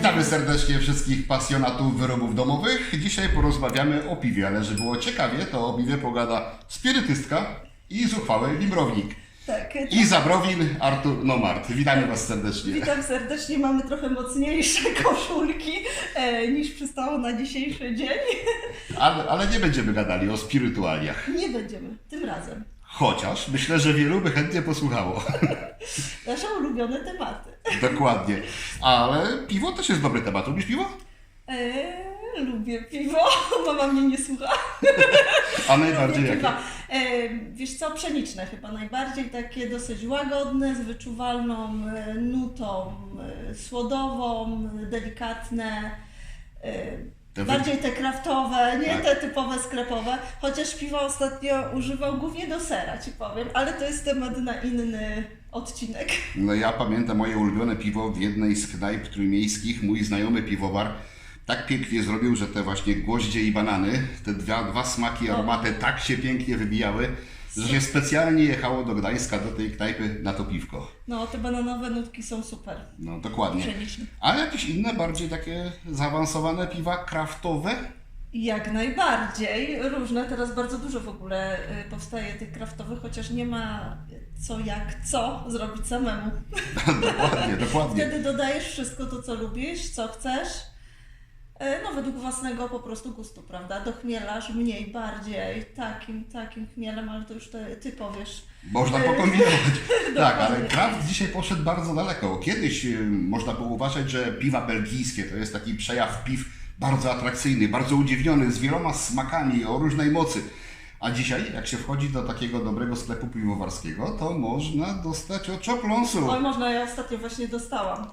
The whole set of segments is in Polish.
Witamy serdecznie wszystkich pasjonatów wyrobów domowych. Dzisiaj porozmawiamy o piwie, ale żeby było ciekawie, to o piwie pogada spirytystka i zuchwały limbrownik. Tak. I Zabrowin Artur Nomart. Witamy Was serdecznie. Witam serdecznie. Mamy trochę mocniejsze koszulki niż przystało na dzisiejszy dzień. Ale nie będziemy gadali o spirytualiach. Nie będziemy, tym razem. Chociaż myślę, że wielu by chętnie posłuchało. Nasze ulubione tematy. Dokładnie. Ale piwo też jest dobry temat. Lubisz piwo? Lubię piwo. Mama mnie nie słucha. A najbardziej Lubię jakie? piwa. Wiesz co, pszeniczne chyba najbardziej, takie dosyć łagodne, z wyczuwalną nutą słodową, delikatne. Bardziej te kraftowe, nie Tak. te typowe sklepowe, chociaż piwo ostatnio używał głównie do sera, ci powiem, ale to jest temat na inny odcinek. No ja pamiętam moje ulubione piwo w jednej z knajp trójmiejskich. Mój znajomy piwowar tak pięknie zrobił, że te właśnie gwoździe i banany, te dwa smaki aromaty tak się pięknie wybijały, że się specjalnie jechało do Gdańska, do tej knajpy na to piwko. No, te bananowe nutki są super. No dokładnie. Pszeniczne. A jakieś inne, bardziej takie zaawansowane piwa kraftowe? Jak najbardziej, różne, teraz bardzo dużo w ogóle powstaje tych kraftowych, chociaż nie ma co zrobić samemu. Dokładnie, dokładnie. Wtedy dodajesz wszystko to, co lubisz, co chcesz. No według własnego po prostu gustu, prawda? Dochmielasz mniej, bardziej, takim chmielem, ale to już ty powiesz. Można pokombinować. Tak, ale Dokładnie. kraft dzisiaj poszedł bardzo daleko. Kiedyś można było uważać, że piwa belgijskie to jest taki przejaw piw bardzo atrakcyjny, bardzo udziwniony, z wieloma smakami o różnej mocy. A dzisiaj, jak się wchodzi do takiego dobrego sklepu piwowarskiego, to można dostać oczopląsu. Oj, można, ja ostatnio właśnie dostałam.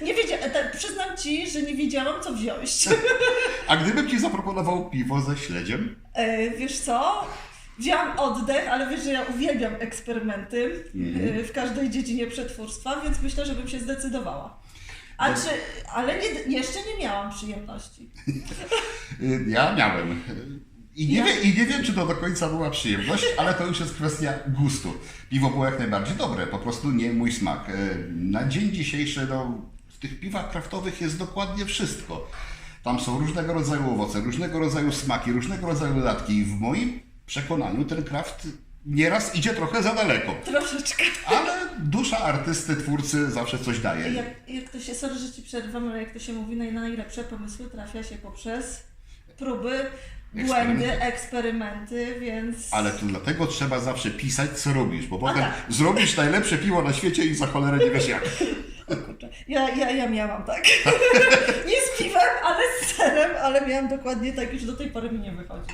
Nie wiedziałam, przyznam Ci, że nie wiedziałam, co wziąć. A gdybym Ci zaproponował piwo ze śledziem? Wiesz co? Wziąłam oddech, ale wiesz, że ja uwielbiam eksperymenty w każdej dziedzinie przetwórstwa, więc myślę, że bym się zdecydowała. Ale jeszcze nie miałam przyjemności. Ja miałem. I nie wiem, czy to do końca była przyjemność, ale to już jest kwestia gustu. Piwo było jak najbardziej dobre, po prostu nie mój smak. Na dzień dzisiejszy w tych piwach kraftowych jest dokładnie wszystko. Tam są różnego rodzaju owoce, różnego rodzaju smaki, różnego rodzaju dodatki i w moim przekonaniu ten kraft nieraz idzie trochę za daleko. Troszeczkę. Ale dusza artysty, twórcy zawsze coś daje. Jak to się, sorry, że Ci przerwam, ale jak to się mówi, najlepsze pomysły trafia się poprzez próby, błędy, eksperymenty, więc... Ale to dlatego trzeba zawsze pisać, co robisz, bo potem tak. zrobisz najlepsze piwo na świecie i za cholerę nie wiesz jak. O kurczę, ja miałam tak. Nie z piwem, ale z serem, ale miałam dokładnie tak, już do tej pory mi nie wychodzi.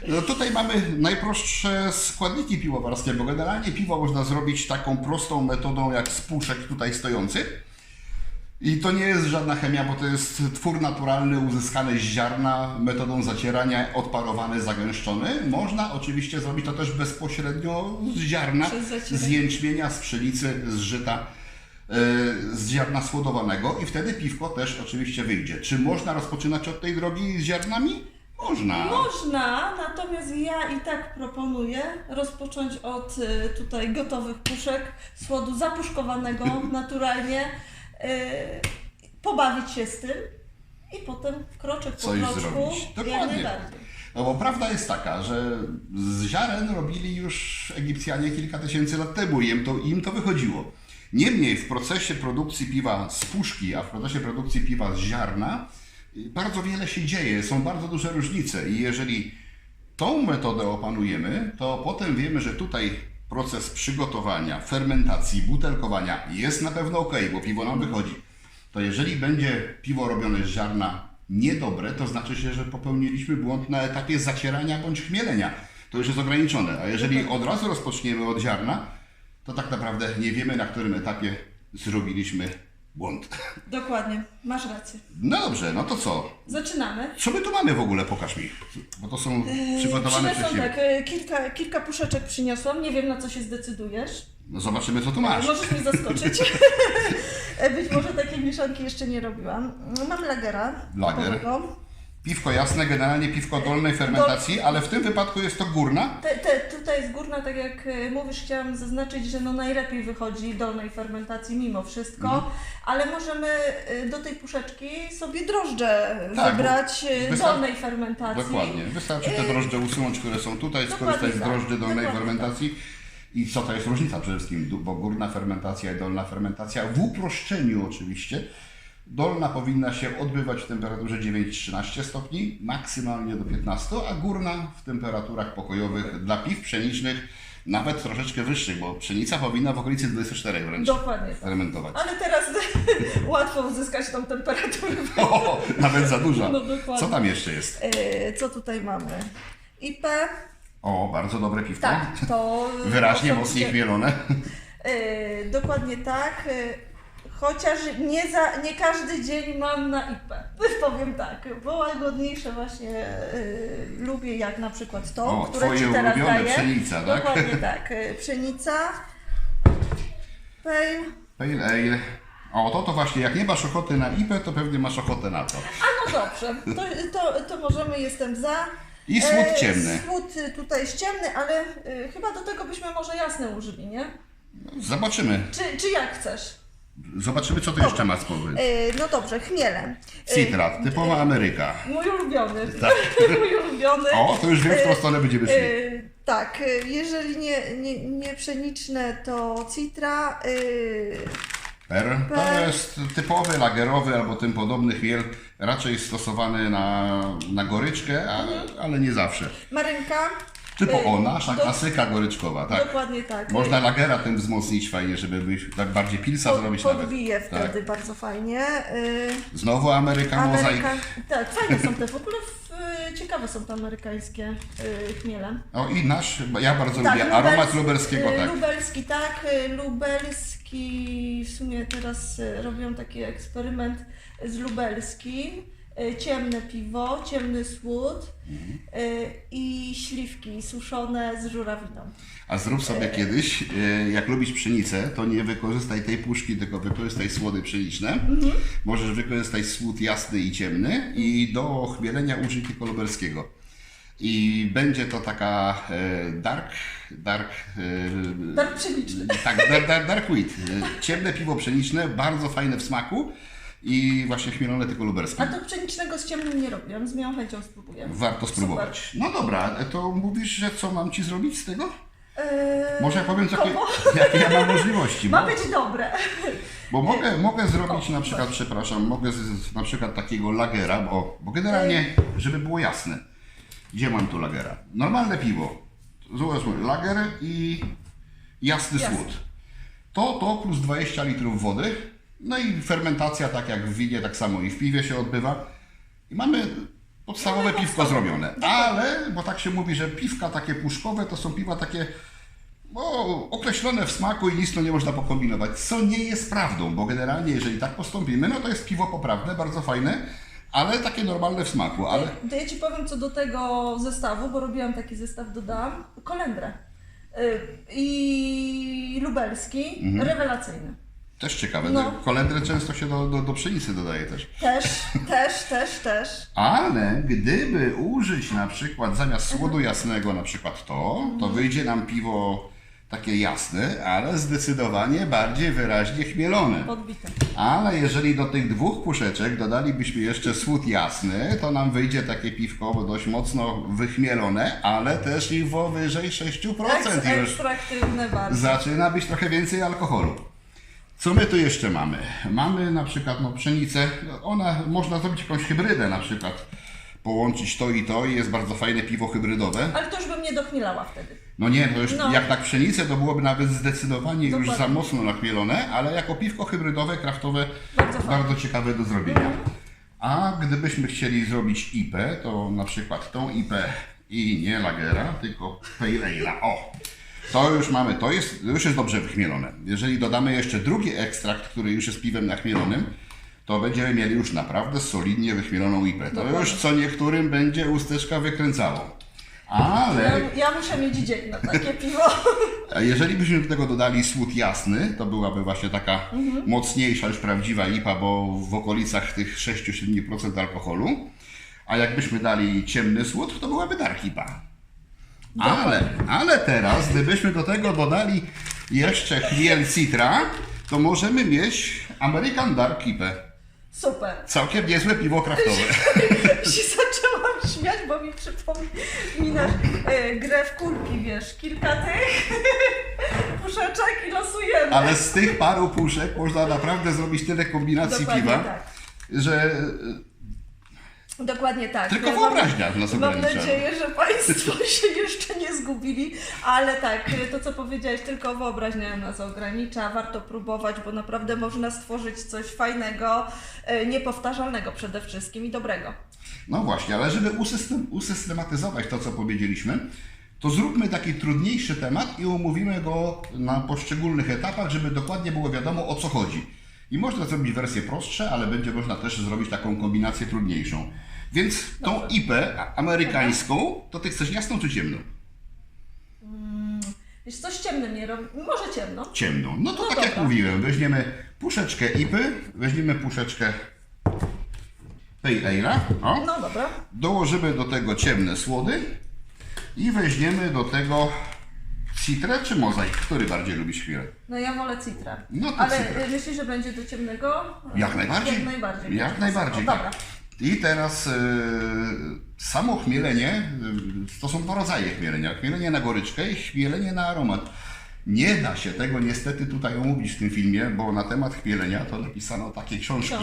No tutaj mamy najprostsze składniki piwowarskie, bo generalnie piwo można zrobić taką prostą metodą jak z puszek tutaj stojący. I to nie jest żadna chemia, bo to jest twór naturalny uzyskany z ziarna metodą zacierania, odparowany, zagęszczony. Można oczywiście zrobić to też bezpośrednio z ziarna, Przez zacieranie. z jęczmienia, z pszenicy, z żyta, z ziarna słodowanego i wtedy piwko też oczywiście wyjdzie. Czy można rozpoczynać od tej drogi z ziarnami? Można. Można, natomiast ja i tak proponuję rozpocząć od tutaj gotowych puszek, słodu zapuszkowanego naturalnie, pobawić się z tym i potem kroczek po Coś kroczku, zrobić. jak Dokładnie. najbardziej. No bo prawda jest taka, że z ziaren robili już Egipcjanie kilka tysięcy lat temu i im to wychodziło. Niemniej w procesie produkcji piwa z puszki, a w procesie produkcji piwa z ziarna bardzo wiele się dzieje, są bardzo duże różnice i jeżeli tą metodę opanujemy, to potem wiemy, że tutaj proces przygotowania, fermentacji, butelkowania jest na pewno ok, bo piwo nam wychodzi. To jeżeli będzie piwo robione z ziarna niedobre, to znaczy się, że popełniliśmy błąd na etapie zacierania bądź chmielenia. To już jest ograniczone, a jeżeli od razu rozpoczniemy od ziarna, to tak naprawdę nie wiemy, na którym etapie zrobiliśmy błąd. Dokładnie, masz rację. No dobrze, no to co? Zaczynamy. Co my tu mamy w ogóle? Pokaż mi, bo to są przygotowane przez Przyniosłam Ciebie. tak, kilka puszeczek przyniosłam, nie wiem na co się zdecydujesz. No zobaczymy, co tu masz. Możesz mnie zaskoczyć. Być może takiej mieszanki jeszcze nie robiłam. Mam lagera. Lager. typowego. Piwko jasne, generalnie piwko dolnej fermentacji, ale w tym wypadku jest to górna. Tutaj jest górna, tak jak mówisz, chciałam zaznaczyć, że no najlepiej wychodzi dolnej fermentacji mimo wszystko, ale możemy do tej puszeczki sobie drożdże Tak, wybrać bo dolnej fermentacji. Dokładnie. Wystarczy te drożdże usunąć, które są tutaj, skorzystać z drożdży dolnej fermentacji. I co to jest różnica przede wszystkim, bo górna fermentacja i dolna fermentacja, w uproszczeniu oczywiście, dolna powinna się odbywać w temperaturze 9-13 stopni, maksymalnie do 15, a górna w temperaturach pokojowych dla piw pszenicznych nawet troszeczkę wyższych, bo pszenica powinna w okolicy 24 wręcz Dokładnie. fermentować. Ale teraz łatwo uzyskać tą temperaturę. O, nawet za duża. No, dokładnie. Co tam jeszcze jest? Co tutaj mamy? IP. O, bardzo dobre piwko. Tak, to Wyraźnie oczywiście- mocniej chmielone. Dokładnie tak. Chociaż nie każdy dzień mam na IP. Powiem tak, bo łagodniejsze właśnie lubię, jak na przykład to, O, które twoje Ci teraz ulubione, daję. pszenica, tak? Dokładnie tak. Pszenica. Pale. Pale ale. O, to właśnie, jak nie masz ochoty na IPę, to pewnie masz ochotę na to. A no dobrze, to możemy, jestem za. I słód ciemny. Słód tutaj jest ciemny, ale chyba do tego byśmy może jasne użyli, nie? Zobaczymy. Czy jak chcesz? Zobaczymy, co to jeszcze ma spowy. No dobrze, chmielem. Citrat, typowa Ameryka. Mój ulubiony. Tak. Mój ulubiony. O, to już wiem, w którą stronę będziemy szli. Tak, jeżeli nie pszeniczne, to citra. To jest typowy, lagerowy albo tym podobny chmiel, raczej stosowany na goryczkę, ale nie zawsze. Marynka. Typo nasza klasyka goryczkowa, tak. Dokładnie tak. Można lagera tym wzmocnić fajnie, żeby tak bardziej pilsa zrobić nawet. Podbije wtedy Tak. bardzo fajnie. Znowu Ameryka mozaik. Tak, fajne są te w ogóle. Ciekawe są te amerykańskie chmiele. O i nasz, ja bardzo Tak, lubię aromat lubelskiego, tak. Lubelski, tak. Lubelski, w sumie teraz robią taki eksperyment z lubelskim. Ciemne piwo, ciemny słód i śliwki suszone z żurawiną. A zrób sobie kiedyś, jak lubisz pszenicę, to nie wykorzystaj tej puszki, tylko wykorzystaj słody pszeniczne. Możesz wykorzystać słód jasny i ciemny i do chmielenia użyj tylko lubelskiego. I będzie to taka dark pszeniczny. Tak, dark wheat. Ciemne piwo pszeniczne, bardzo fajne w smaku i właśnie chmielone tylko lubelskim. A to pszenicznego z ciemnym nie robię, z miłą chęcią spróbuję. Warto spróbować. Super. No dobra, to mówisz, że co mam Ci zrobić z tego? Może ja powiem, Kombo? jakie ja mam możliwości. Ma być dobre. Bo mogę zrobić na przykład, przepraszam, mogę na przykład takiego lagera, bo generalnie, żeby było jasne, gdzie mam tu lagera? Normalne piwo, załóżmy lager i jasny słód. To plus 20 litrów wody, no i fermentacja tak jak w winie, tak samo i w piwie się odbywa. I mamy podstawowe piwko zrobione. Ale, bo tak się mówi, że piwka takie puszkowe to są piwa takie określone w smaku i nic to nie można pokombinować, co nie jest prawdą, bo generalnie jeżeli tak postąpimy, no to jest piwo poprawne, bardzo fajne, ale takie normalne w smaku. Ale To ja Ci powiem co do tego zestawu, bo robiłam taki zestaw, dodałam kolendrę i lubelski, rewelacyjny. też ciekawe, No. kolendrę często się do pszenicy dodaje też. Też. Ale gdyby użyć na przykład zamiast słodu jasnego na przykład to wyjdzie nam piwo takie jasne, ale zdecydowanie bardziej wyraźnie chmielone. Podbite. Ale jeżeli do tych dwóch puszeczek dodalibyśmy jeszcze słód jasny, to nam wyjdzie takie piwko dość mocno wychmielone, ale też i powyżej 6% już Ekstraktywne bardzo. zaczyna być trochę więcej alkoholu. Co my tu jeszcze mamy? Mamy na przykład pszenicę, można zrobić jakąś hybrydę na przykład, połączyć to i jest bardzo fajne piwo hybrydowe. Ale to już bym nie dochmielała wtedy. No nie, to już jak tak pszenicę to byłoby nawet zdecydowanie już Dokładnie. za mocno nachmielone, ale jako piwko hybrydowe, kraftowe, Bardzo fajne. bardzo ciekawe do zrobienia. A gdybyśmy chcieli zrobić IPę, to na przykład tą IPę i nie lagera, tylko pale ale'a. O! To już mamy, to już jest dobrze wychmielone. Jeżeli dodamy jeszcze drugi ekstrakt, który już jest piwem nachmielonym, to będziemy mieli już naprawdę solidnie wychmieloną IPę. To Dokładnie. już co niektórym będzie usteczka wykręcało. Ale Ja muszę mieć dzień na takie piwo. a jeżeli byśmy do tego dodali słód jasny, to byłaby właśnie taka mocniejsza, już prawdziwa IPA, bo w okolicach tych 6-7% alkoholu. A jakbyśmy dali ciemny słód, to byłaby dark IPA. Dokładnie. Ale teraz, gdybyśmy do tego dodali jeszcze chmiel Citra, to możemy mieć American Dark IPA. Super. Całkiem niezłe piwo kraftowe. Się zaczęłam śmiać, bo mi przypominasz grę w kulki, wiesz, kilka tych puszeczek i losujemy. Ale z tych paru puszek można naprawdę zrobić tyle kombinacji Dokładnie piwa, tak. że Dokładnie tak. tylko wyobraźnia nas Mam ogranicza. nadzieję, że Państwo się jeszcze nie zgubili, ale tak, to co powiedziałeś, tylko wyobraźnia nas ogranicza, warto próbować, bo naprawdę można stworzyć coś fajnego, niepowtarzalnego przede wszystkim i dobrego. No właśnie, ale żeby usystematyzować to, co powiedzieliśmy, to zróbmy taki trudniejszy temat i omówimy go na poszczególnych etapach, żeby dokładnie było wiadomo, o co chodzi. I można zrobić wersję prostsze, ale będzie można też zrobić taką kombinację trudniejszą. Więc tą IPę amerykańską, to ty chcesz jasną czy ciemną? Wiesz, coś ciemnym nie robi, może ciemno. Ciemną. No to No tak dobra. jak mówiłem, weźmiemy puszeczkę IPy, weźmiemy puszeczkę Pale Ale'a, o, No dobra. dołożymy do tego ciemne słody i weźmiemy do tego Citrę czy Mozaik? Który bardziej lubisz chwilę? No ja wolę Citra. No to Ale Citra. Myślisz, że będzie do ciemnego? Jak najbardziej. Jak najbardziej. Jak najbardziej, O, dobra. tak. I teraz samo chmielenie, to są dwa rodzaje chmielenia. Chmielenie na goryczkę i chmielenie na aromat. Nie da się tego niestety tutaj omówić w tym filmie, bo na temat chmielenia to napisano takie książki.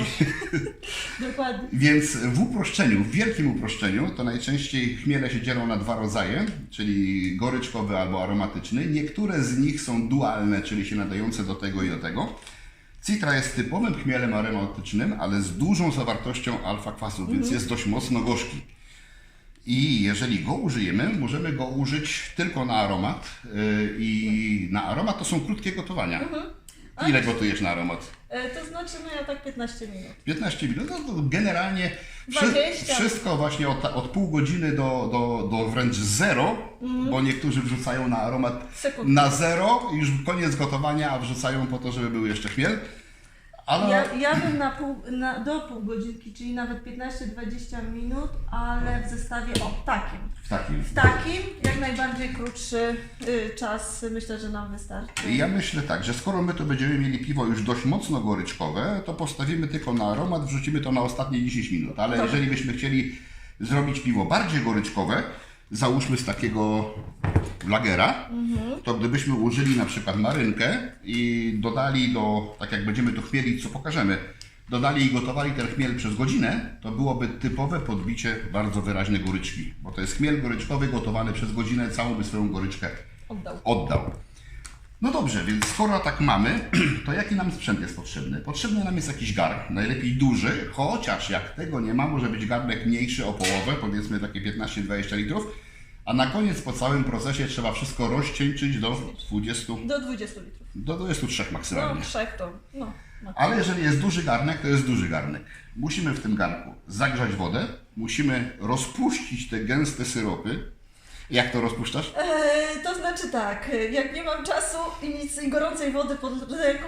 Dokładnie. Więc w uproszczeniu, w wielkim uproszczeniu, to najczęściej chmiele się dzielą na dwa rodzaje, czyli goryczkowy albo aromatyczny. Niektóre z nich są dualne, czyli się nadające do tego i do tego. Citra jest typowym chmielem aromatycznym, ale z dużą zawartością alfa-kwasu, więc jest dość mocno gorzki. I jeżeli go użyjemy, możemy go użyć tylko na aromat. I na aromat to są krótkie gotowania. Ile gotujesz na aromat? To znaczy, no ja tak 15 minut. 15 minut, no to generalnie 20. wszystko właśnie od pół godziny do wręcz zero, bo niektórzy wrzucają na aromat Sekundkę. na zero, już koniec gotowania, a wrzucają po to, żeby był jeszcze chmiel. Ale Ja bym do pół godzinki, czyli nawet 15-20 minut, ale w zestawie takim. w takim. W takim jak najbardziej krótszy czas myślę, że nam wystarczy. Ja myślę tak, że skoro my tu będziemy mieli piwo już dość mocno goryczkowe, to postawimy tylko na aromat, wrzucimy to na ostatnie 10 minut. Ale Dobrze. jeżeli byśmy chcieli zrobić piwo bardziej goryczkowe, załóżmy z takiego lagera, to gdybyśmy użyli na przykład marynkę i dodali tak jak będziemy tu chmielić, co pokażemy, dodali i gotowali ten chmiel przez godzinę, to byłoby typowe podbicie bardzo wyraźnej goryczki. Bo to jest chmiel goryczkowy gotowany przez godzinę, całą by swoją goryczkę oddał. No dobrze, więc skoro tak mamy, to jaki nam sprzęt jest potrzebny? Potrzebny nam jest jakiś garnek, najlepiej duży, chociaż jak tego nie ma, może być garnek mniejszy o połowę, powiedzmy takie 15-20 litrów, a na koniec po całym procesie trzeba wszystko rozcieńczyć do 20, Do 20 litrów. do 23 maksymalnie. No 3 to, no. Ale jeżeli jest duży garnek, to jest duży garnek. Musimy w tym garnku zagrzać wodę, musimy rozpuścić te gęste syropy. Jak to rozpuszczasz? To znaczy tak, jak nie mam czasu i gorącej wody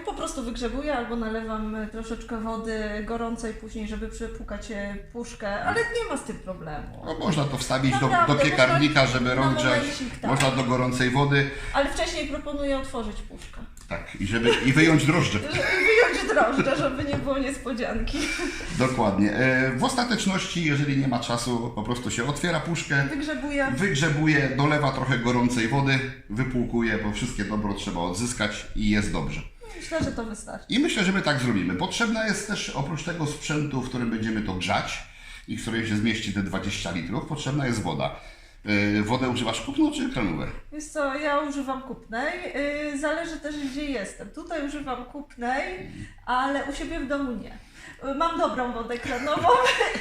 po prostu wygrzebuję albo nalewam troszeczkę wody gorącej później, żeby przepłukać puszkę, ale nie ma z tym problemu. No, można to wstawić do Naprawdę, piekarnika, można żeby na rozgrzać. momencik, tak. Można do gorącej wody. Ale wcześniej proponuję otworzyć puszkę. Tak, i wyjąć drożdże. I wyjąć drożdże, żeby nie było niespodzianki. Dokładnie. W ostateczności, jeżeli nie ma czasu, po prostu się otwiera puszkę, Wygrzebuję. wygrzebuje, dolewa trochę gorącej wody, wypłukuje, bo wszystkie dobro trzeba odzyskać i jest dobrze. Myślę, że to wystarczy. I myślę, że my tak zrobimy. Potrzebna jest też oprócz tego sprzętu, w którym będziemy to grzać i w którym się zmieści te 20 litrów, potrzebna jest woda. Wodę używasz kupną czy kranówę? Wiesz co, ja używam kupnej, zależy też gdzie jestem. Tutaj używam kupnej, ale u siebie w domu nie. Mam dobrą wodę kranową,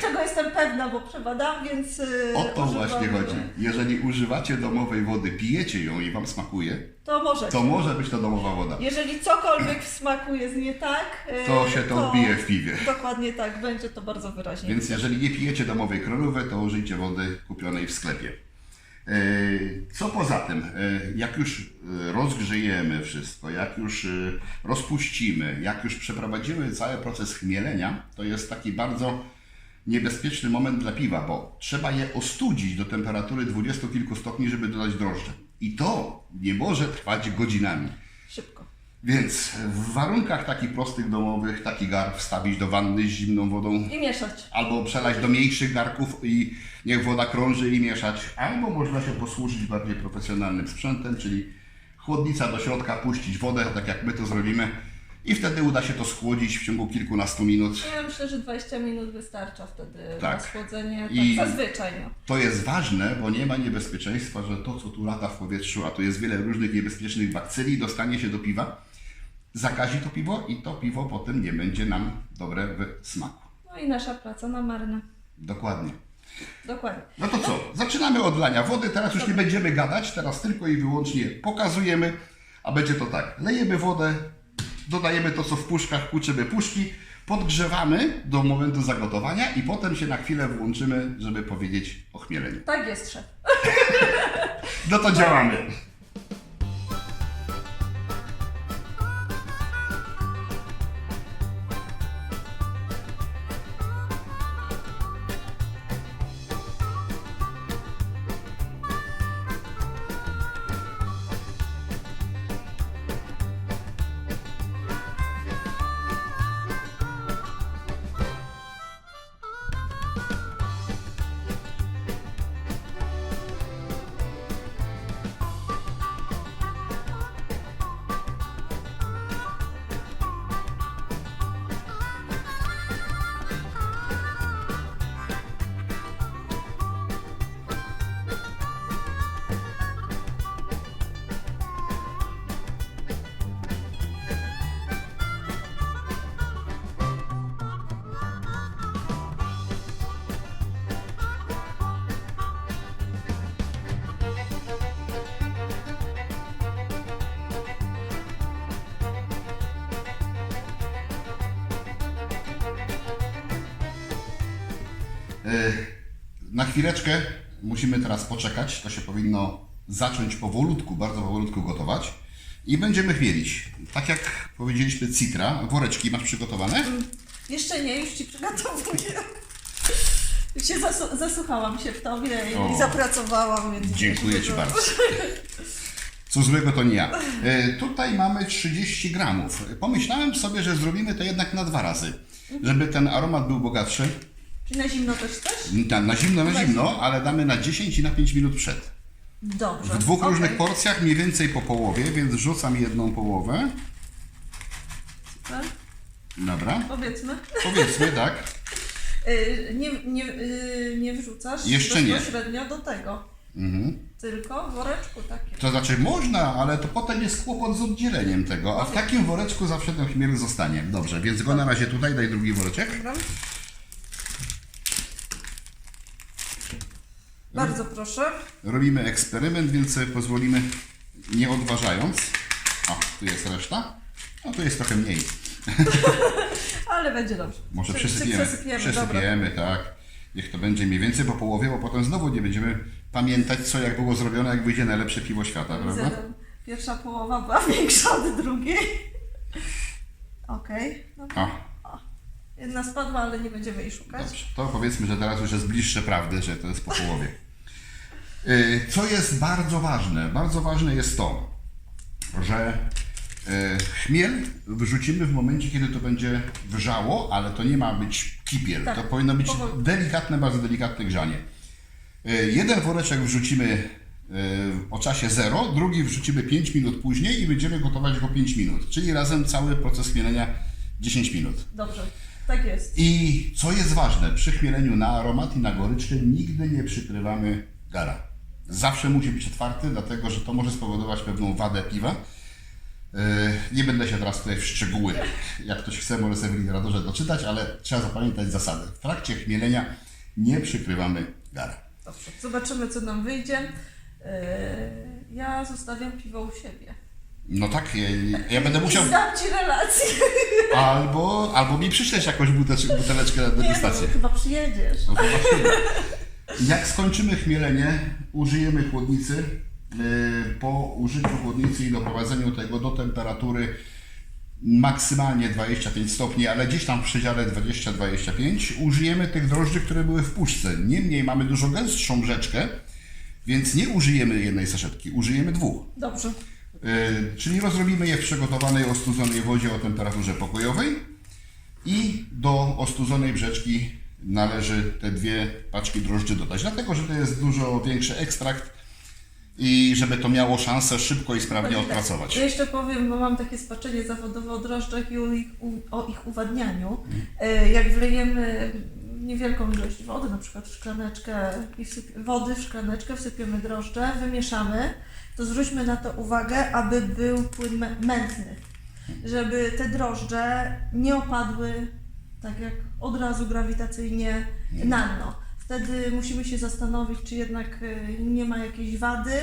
czego jestem pewna, bo przebadam, więc O to używam, właśnie chodzi. Jeżeli używacie domowej wody, pijecie ją i Wam smakuje, To może. to może być to domowa woda. Jeżeli cokolwiek w smaku jest nie tak, To się to odbije w piwie. Dokładnie tak, będzie to bardzo wyraźnie. Więc jeżeli nie pijecie domowej kranówy, to użyjcie wody kupionej w sklepie. Co poza tym, jak już rozgrzejemy wszystko, jak już rozpuścimy, jak już przeprowadzimy cały proces chmielenia, to jest taki bardzo niebezpieczny moment dla piwa, bo trzeba je ostudzić do temperatury 20 kilku stopni, żeby dodać drożdże. I to nie może trwać godzinami. Szybko. Więc w warunkach takich prostych, domowych, taki gar wstawić do wanny z zimną wodą, I mieszać. albo przelać do mniejszych garków i niech woda krąży i mieszać, albo można się posłużyć bardziej profesjonalnym sprzętem, czyli chłodnica do środka, puścić wodę, tak jak my to zrobimy, i wtedy uda się to schłodzić w ciągu kilkunastu minut. Ja myślę, że 20 minut wystarcza wtedy Tak. na schłodzenie, I- tak zazwyczaj. No. To jest ważne, bo nie ma niebezpieczeństwa, że to, co tu lata w powietrzu, a tu jest wiele różnych niebezpiecznych bakterii, dostanie się do piwa, zakazi to piwo i to piwo potem nie będzie nam dobre w smaku. No i nasza praca na marne. Dokładnie. Dokładnie. No to co? Zaczynamy od lania wody, teraz już nie będziemy gadać, teraz tylko i wyłącznie pokazujemy, a będzie to tak. Lejemy wodę, dodajemy to, co w puszkach, płuczymy puszki, podgrzewamy do momentu zagotowania i potem się na chwilę włączymy, żeby powiedzieć o chmieleniu. Tak jest, szef. No to działamy. Na chwileczkę musimy teraz poczekać, to się powinno zacząć powolutku, bardzo powolutku gotować i będziemy chmielić. Tak jak powiedzieliśmy, citra, woreczki masz przygotowane? Jeszcze nie, już Ci przygotowuję. Już się zasłuchałam się w Tobie O. i zapracowałam. Więc Dziękuję Ci bardzo. Co złego to nie ja. Tutaj mamy 30 gramów. Pomyślałem sobie, że zrobimy to jednak na 2 razy, żeby ten aromat był bogatszy. Czy na zimno też chcesz? Na zimno, ale damy na 10 i na 5 minut przed. Dobrze. W 2 Okej. różnych porcjach, mniej więcej po połowie, więc wrzucam 1 połowę. Super. Dobra, Powiedzmy. powiedzmy tak. Nie wrzucasz Jeszcze nie. bezpośrednio do tego. Tylko w woreczku takim. To znaczy można, ale to potem jest kłopot z oddzieleniem tego, a w takim woreczku zawsze ten chmiel zostanie. Dobrze, więc go na razie tutaj, daj drugi woreczek. Dobra. Bardzo proszę. Robimy eksperyment, więc sobie pozwolimy, nie odważając. O, tu jest reszta. No tu jest trochę mniej. Ale będzie dobrze. Może Czy przesypiemy. Przesypiemy, tak. Niech to będzie mniej więcej po połowie, bo potem znowu nie będziemy pamiętać, co jak było zrobione, jak wyjdzie najlepsze piwo świata, prawda? Widzę, pierwsza połowa była większa od drugiej. Okej. Dobra. O, Jedna spadła, ale nie będziemy jej szukać. dobrze. To powiedzmy, że teraz już jest bliższe prawdy, że to jest po połowie. Co jest bardzo ważne? Bardzo ważne jest to, że chmiel wrzucimy w momencie, kiedy to będzie wrzało, ale to nie ma być kipiel. Tak, To powinno być powoli. delikatne, bardzo delikatne grzanie. Jeden woreczek wrzucimy o czasie 0, drugi wrzucimy 5 minut później i będziemy gotować go 5 minut, czyli razem cały proces chmielenia 10 minut. Dobrze. Tak jest. I co jest ważne, przy chmieleniu na aromat i na goryczkę nigdy nie przykrywamy gara. Zawsze musi być otwarty, dlatego że to może spowodować pewną wadę piwa. Nie będę się teraz tutaj w szczegóły, jak ktoś chce, może sobie w literaturze doczytać, ale trzeba zapamiętać zasady. W trakcie chmielenia nie przykrywamy gara. Dobrze. Zobaczymy, co nam wyjdzie. Ja zostawiam piwo u siebie. No tak, ja będę musiał... I zdam Ci relację. Albo mi przyśleć jakąś buteleczkę na Nie, no, degustację. chyba przyjedziesz. No zobaczymy. Jak skończymy chmielenie, użyjemy chłodnicy. Po użyciu chłodnicy i doprowadzeniu tego do temperatury maksymalnie 25 stopni, ale gdzieś tam w przedziale 20-25 użyjemy tych drożdży, które były w puszce. Niemniej mamy dużo gęstszą brzeczkę, więc nie użyjemy jednej saszetki, użyjemy 2. Dobrze. Czyli rozrobimy je w przygotowanej, ostudzonej wodzie o temperaturze pokojowej i do ostudzonej brzeczki należy te 2 paczki drożdży dodać, dlatego że to jest dużo większy ekstrakt i żeby to miało szansę szybko i sprawnie odpracować. Ja jeszcze powiem, bo mam takie spaczenie zawodowe o drożdżach i o ich uwadnianiu. Jak wlejemy niewielką ilość wody, na przykład w szklaneczkę, wody w szklaneczkę, wsypiemy drożdże, wymieszamy, to zwróćmy na to uwagę, aby był płyn mętny, żeby te drożdże nie opadły tak jak od razu grawitacyjnie na dno. Wtedy musimy się zastanowić, czy jednak nie ma jakiejś wady.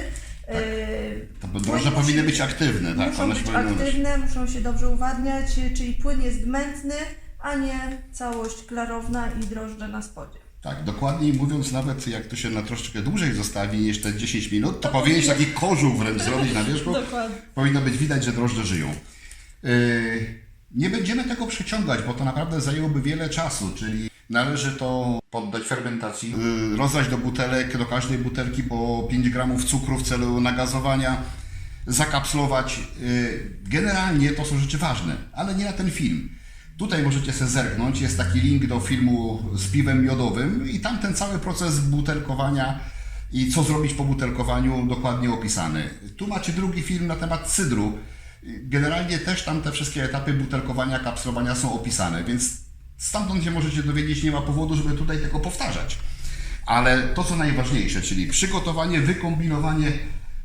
Tak. To drożdże powinny być aktywne, tak? Muszą być aktywne, muszą się dobrze uwadniać, czyli płyn jest mętny, a nie całość klarowna i drożdże na spodzie. Tak, dokładniej mówiąc, nawet jak to się na troszeczkę dłużej zostawi niż te 10 minut, to powinieneś taki kożuch wręcz zrobić na wierzchu. Dokładnie. Powinno być widać, że drożdże żyją. Nie będziemy tego przeciągać, bo to naprawdę zajęłoby wiele czasu, czyli należy to poddać fermentacji, rozlać do butelek, do każdej butelki po 5 gramów cukru w celu nagazowania, zakapslować. Generalnie to są rzeczy ważne, ale nie na ten film. Tutaj możecie sobie zerknąć, jest taki link do filmu z piwem miodowym i tam ten cały proces butelkowania i co zrobić po butelkowaniu dokładnie opisany. Tu macie drugi film na temat cydru. Generalnie też tam te wszystkie etapy butelkowania, kapslowania są opisane, więc stamtąd się możecie dowiedzieć, nie ma powodu, żeby tutaj tego powtarzać. Ale to co najważniejsze, czyli przygotowanie, wykombinowanie,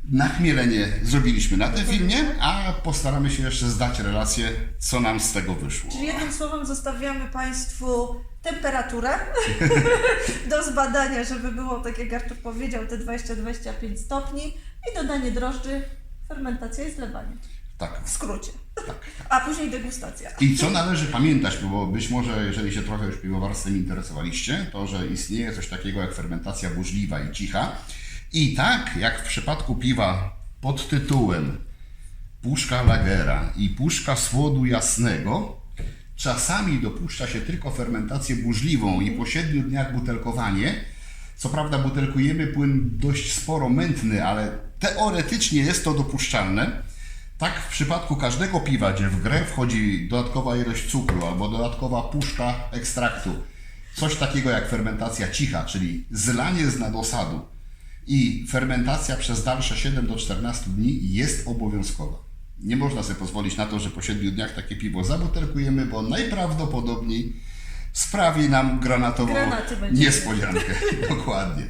nachmielenie zrobiliśmy na tym filmie, a postaramy się jeszcze zdać relację, co nam z tego wyszło. Czyli jednym słowem zostawiamy Państwu temperaturę do zbadania, żeby było, tak jak Artur powiedział, te 20-25 stopni i dodanie drożdży, fermentacja i zlewanie. Tak. W skrócie. Tak. A później degustacja. I co należy pamiętać, bo być może jeżeli się trochę już piwowarstwem interesowaliście, to że istnieje coś takiego jak fermentacja burzliwa i cicha. I tak jak w przypadku piwa pod tytułem puszka lagera i puszka słodu jasnego, czasami dopuszcza się tylko fermentację burzliwą i po 7 dniach butelkowanie. Co prawda butelkujemy płyn dość sporo mętny, ale teoretycznie jest to dopuszczalne. Tak w przypadku każdego piwa, gdzie w grę wchodzi dodatkowa ilość cukru albo dodatkowa puszka ekstraktu, coś takiego jak fermentacja cicha, czyli zlanie z nadosadu i fermentacja przez dalsze 7 do 14 dni jest obowiązkowa. Nie można sobie pozwolić na to, że po 7 dniach takie piwo zabutelkujemy, bo najprawdopodobniej sprawi nam granatową niespodziankę. Dokładnie.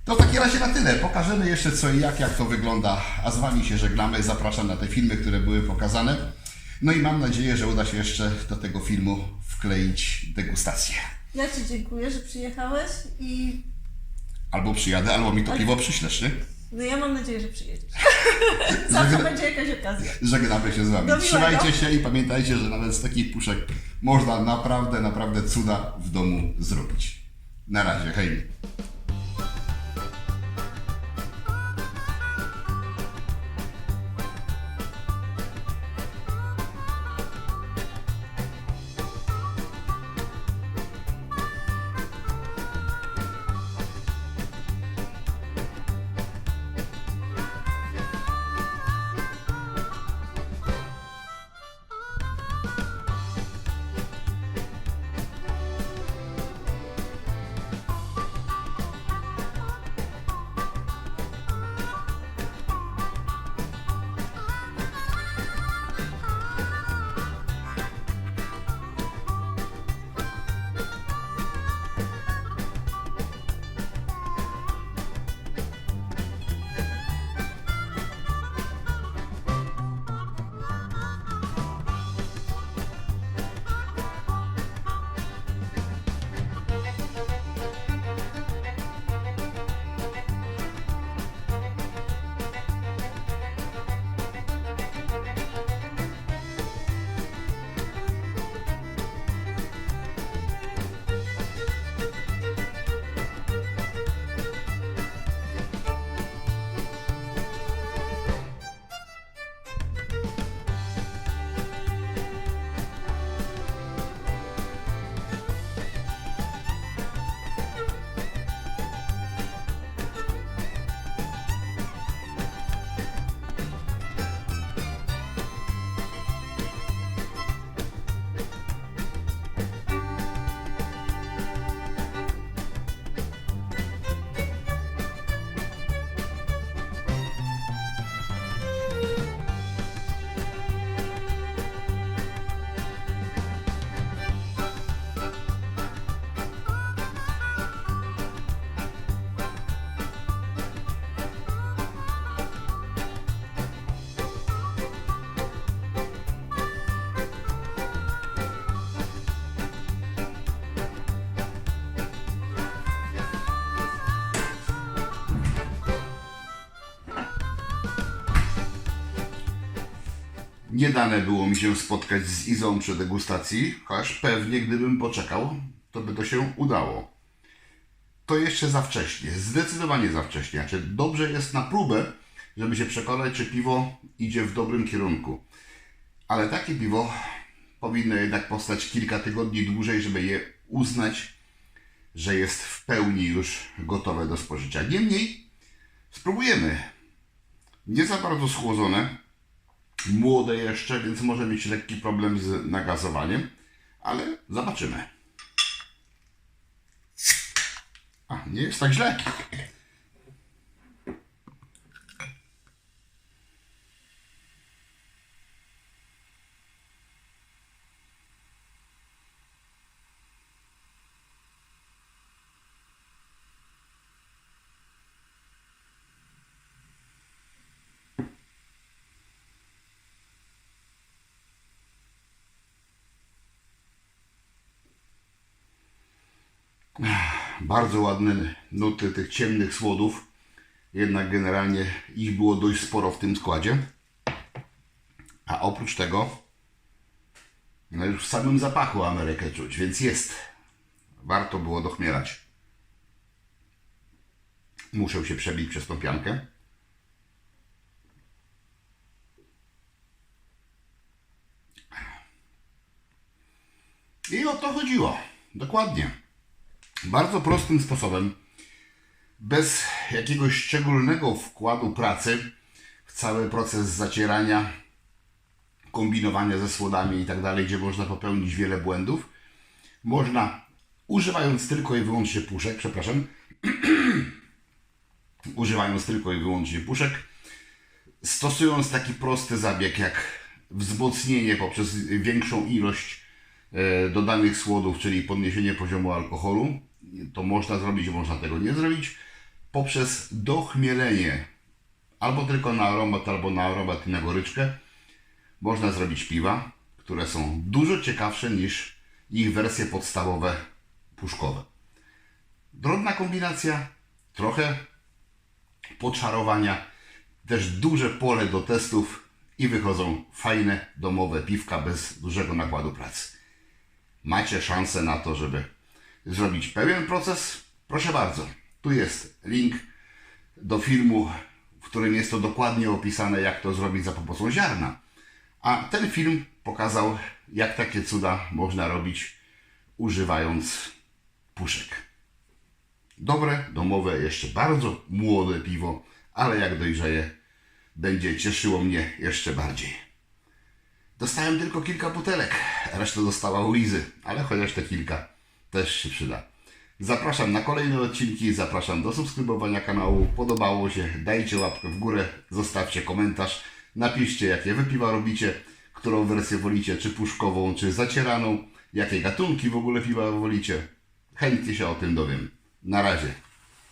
To w takim razie na tyle. Pokażemy jeszcze co i jak to wygląda, a z Wami się żegnamy. Zapraszam na te filmy, które były pokazane. No i mam nadzieję, że uda się jeszcze do tego filmu wkleić degustację. Ja Ci dziękuję, że przyjechałeś i... Albo przyjadę, albo mi to piwo przyślesz, nie? No ja mam nadzieję, że przyjedziesz. Zawsze będzie jakaś okazja. Żegnamy się z Wami. Trzymajcie się i pamiętajcie, że nawet z takich puszek można naprawdę cuda w domu zrobić. Na razie, hej! Nie dane było mi się spotkać z Izą przy degustacji, chociaż pewnie gdybym poczekał, to by to się udało. To jeszcze za wcześnie, zdecydowanie za wcześnie. Znaczy, dobrze jest na próbę, żeby się przekonać, czy piwo idzie w dobrym kierunku. Ale takie piwo powinno jednak powstać kilka tygodni dłużej, żeby je uznać, że jest w pełni już gotowe do spożycia. Niemniej spróbujemy. Nie za bardzo schłodzone, młode jeszcze, więc może mieć lekki problem z nagazowaniem, ale zobaczymy. A, nie jest tak źle. Bardzo ładne nuty tych ciemnych słodów. Jednak generalnie ich było dość sporo w tym składzie. A oprócz tego, no już w samym zapachu Amerykę czuć, więc jest. Warto było dochmielać. Muszę się przebić przez tą piankę. I o to chodziło. Dokładnie. Bardzo prostym sposobem, bez jakiegoś szczególnego wkładu pracy w cały proces zacierania, kombinowania ze słodami i tak dalej, gdzie można popełnić wiele błędów, można, używając tylko i wyłącznie puszek, używając tylko i wyłącznie puszek, stosując taki prosty zabieg jak wzmocnienie poprzez większą ilość dodanych słodów, czyli podniesienie poziomu alkoholu, to można zrobić, można tego nie zrobić, poprzez dochmielenie albo tylko na aromat, albo na aromat i na goryczkę. Można zrobić piwa, które są dużo ciekawsze niż ich wersje podstawowe puszkowe. Drobna kombinacja, trochę podczarowania, też duże pole do testów i wychodzą fajne domowe piwka bez dużego nakładu pracy. Macie szansę na to, żeby zrobić pełen proces? Proszę bardzo. Tu jest link do filmu, w którym jest to dokładnie opisane, jak to zrobić za pomocą ziarna. A ten film pokazał, jak takie cuda można robić, używając puszek. Dobre, domowe, jeszcze bardzo młode piwo, ale jak dojrzeje, będzie cieszyło mnie jeszcze bardziej. Dostałem tylko kilka butelek, resztę dostała u Izy, ale chociaż te kilka też się przyda. Zapraszam na kolejne odcinki, zapraszam do subskrybowania kanału. Podobało się, dajcie łapkę w górę, zostawcie komentarz, napiszcie, jakie wy piwa robicie, którą wersję wolicie, czy puszkową, czy zacieraną, jakie gatunki w ogóle piwa wolicie. Chętnie się o tym dowiem. Na razie,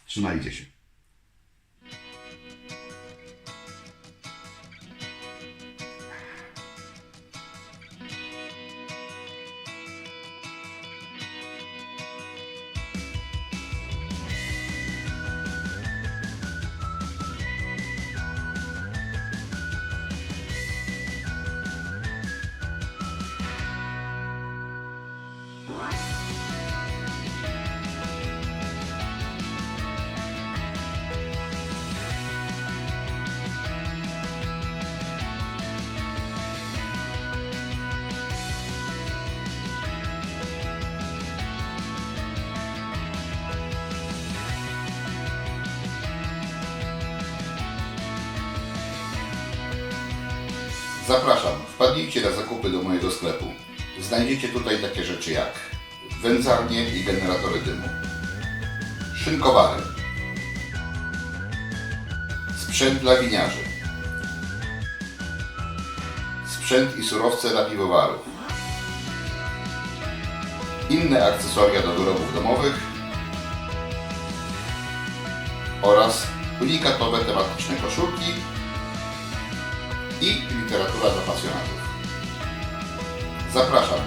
trzymajcie się. Zapraszam, wpadnijcie na zakupy do mojego sklepu. Znajdziecie tutaj takie rzeczy jak wędzarnie i generatory dymu, szynkowary, sprzęt dla winiarzy, sprzęt i surowce dla piwowarów, inne akcesoria do wyrobów domowych oraz unikatowe tematyczne koszulki i literatura dla pasjonatów. Zapraszam.